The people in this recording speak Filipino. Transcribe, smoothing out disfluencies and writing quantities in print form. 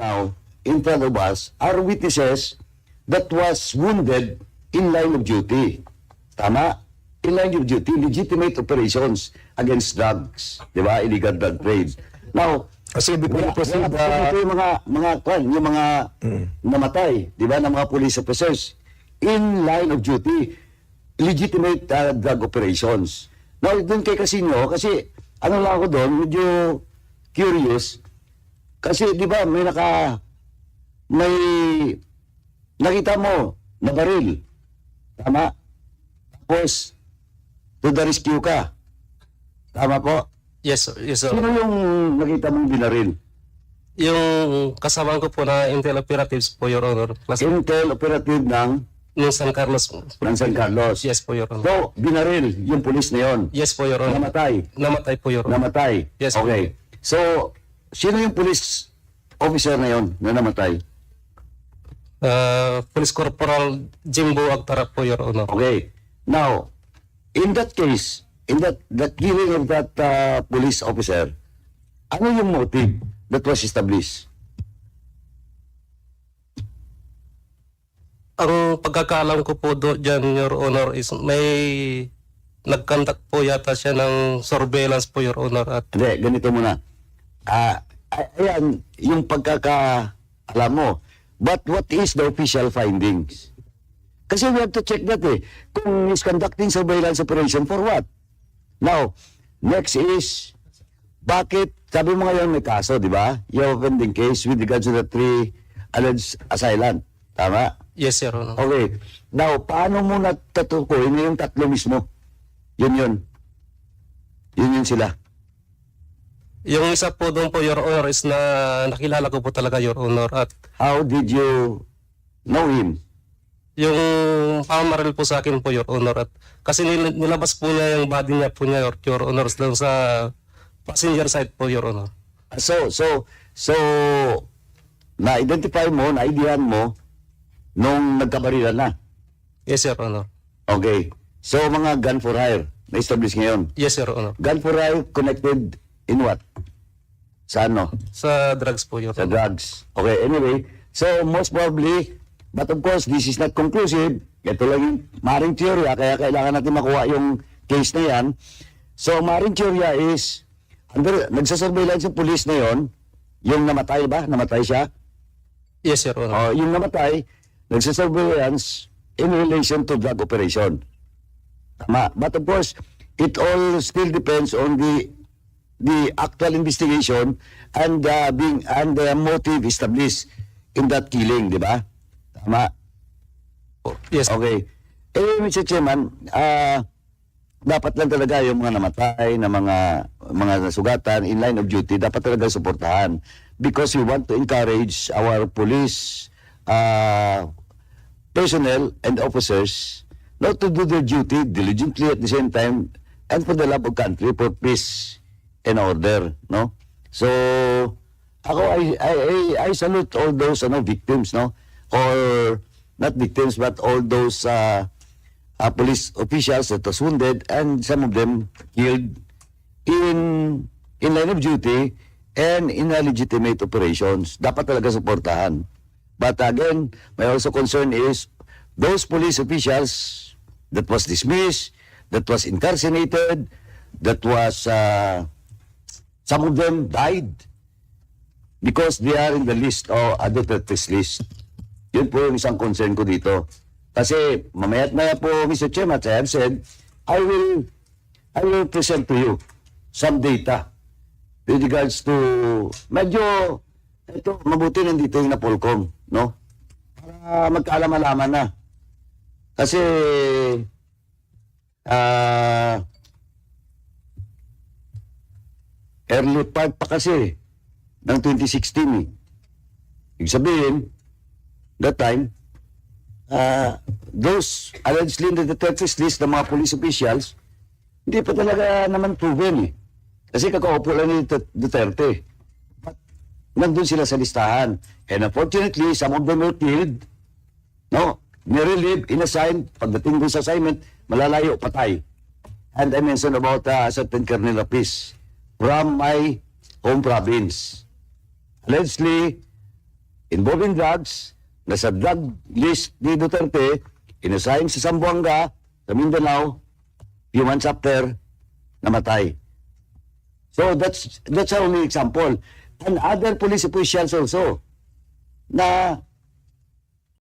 now in front of us are witnesses that was wounded in line of duty. Tama? In line of duty, legitimate operations against drugs. Di ba? Illegal drug trade. Now, Kasi because ito yung mga namatay, di ba, ng mga police officers in line of duty, legitimate drug operations. Now, doon kay Casino, kasi ano lang ako doon, medyo curious, kasi di ba, may nakita mo na baril. Tama? Tapos, to the rescue ka. Tama po? Yes, sir. Yes, sir. Sino yung nakita mong binaril? Yung kasama ko po na Intel Operatives po, Your Honor. Intel operative ng San Carlos. San Carlos. Yes po, Your Honor. So, binaril yung pulis na yon. Yes po, Your Honor. Namatay. Namatay po, Your Honor. Namatay. Yes, po. Okay. So, sino yung police officer na yon na namatay? Police Corporal Jimbo Agtara po, Your Honor. Okay. Now, in that case, in that killing of that police officer, ano yung motive that was established? Ang pagkakaalam ko po dyan, Your Honor, is may nag-contact po yata siya ng surveillance po, Your Honor. At Hindi, ganito muna. Ayan, yung pagkakaalam mo. But what is the official findings? Kasi we have to check that eh. Kung is conducting surveillance operation for what? Now, next is, bakit, sabi mo ngayon may kaso, di ba? You have a pending case with regards to the 3 alleged assailant. Tama? yes, Your Honor. Okay. Now, paano mo natatukoy na yung tatlo mismo? Yun sila. Yung isa po doon po, Your Honor, is na nakilala ko po talaga, Your Honor. At How did you know him? yung pamaril po sa akin po, Your Honor. At kasi nilabas po niya yung body niya po niya, Your Honor, doon sa passenger side po, Your Honor. So, na-identify mo, na-idean mo, nung nagkabarilan na. Yes, Your Honor. Okay. So, mga gun for hire, na-establish ngayon. Yes, Your Honor. Gun for hire connected in what? Sa ano? Sa drugs po, Your Sa Honor. drugs. Okay, anyway. So, most probably, but of course, this is not conclusive. Ito lang yung maring teorya, kaya kailangan natin makuha yung case na yan. So, maring teorya is, nagsasurveillance yung police na yon, yung namatay ba? Namatay siya? Yes, Your Honor. Yung namatay, nagsasurveillance in relation to drug operation. Tama. But of course, it all still depends on the actual investigation and the motive established in that killing, di ba? Tama. Yes. Okay. Mr. Chairman, dapat lang talaga yung mga namatay na mga nasugatan in line of duty, dapat talaga suportahan. Because we want to encourage our police personnel and officers not to do their duty diligently at the same time and for the love of country, for peace and order, no? So, ako, I salute all those victims, no? Or not victims, but all those police officials that was wounded and some of them killed in line of duty and in legitimate operations. Dapat talaga suportahan. But again, my also concern is those police officials that was dismissed, that was incarcerated, that was some of them died because they are in the list or adulterous list. Yun po yung isang concern ko dito. Kasi mamaya't maya po, Mr. Chairman, as I have said, I will present to you some data with regards to, medyo, ito, mabuti nandito yung Napolcom, no? Para magkaalam-alaman na. Kasi, early part pa kasi ng 2016 eh. Ibig sabihin, that time, those allegedly in the terrorist list ng mga police officials, hindi pa talaga naman proven eh. Kasi kakaupo lang ni Duterte. But nandun sila sa listahan. And unfortunately, some of them were killed. No? Nirelieve, inassigned, pagdating dun sa assignment, malalayo, patay. And I mentioned about a certain Colonel Rapis from my home province. Allegedly, involving drugs, nasa drug list ni Duterte, inasayang sa Zamboanga, sa Mindanao, few months after, namatay. So that's only example. And other police officials also na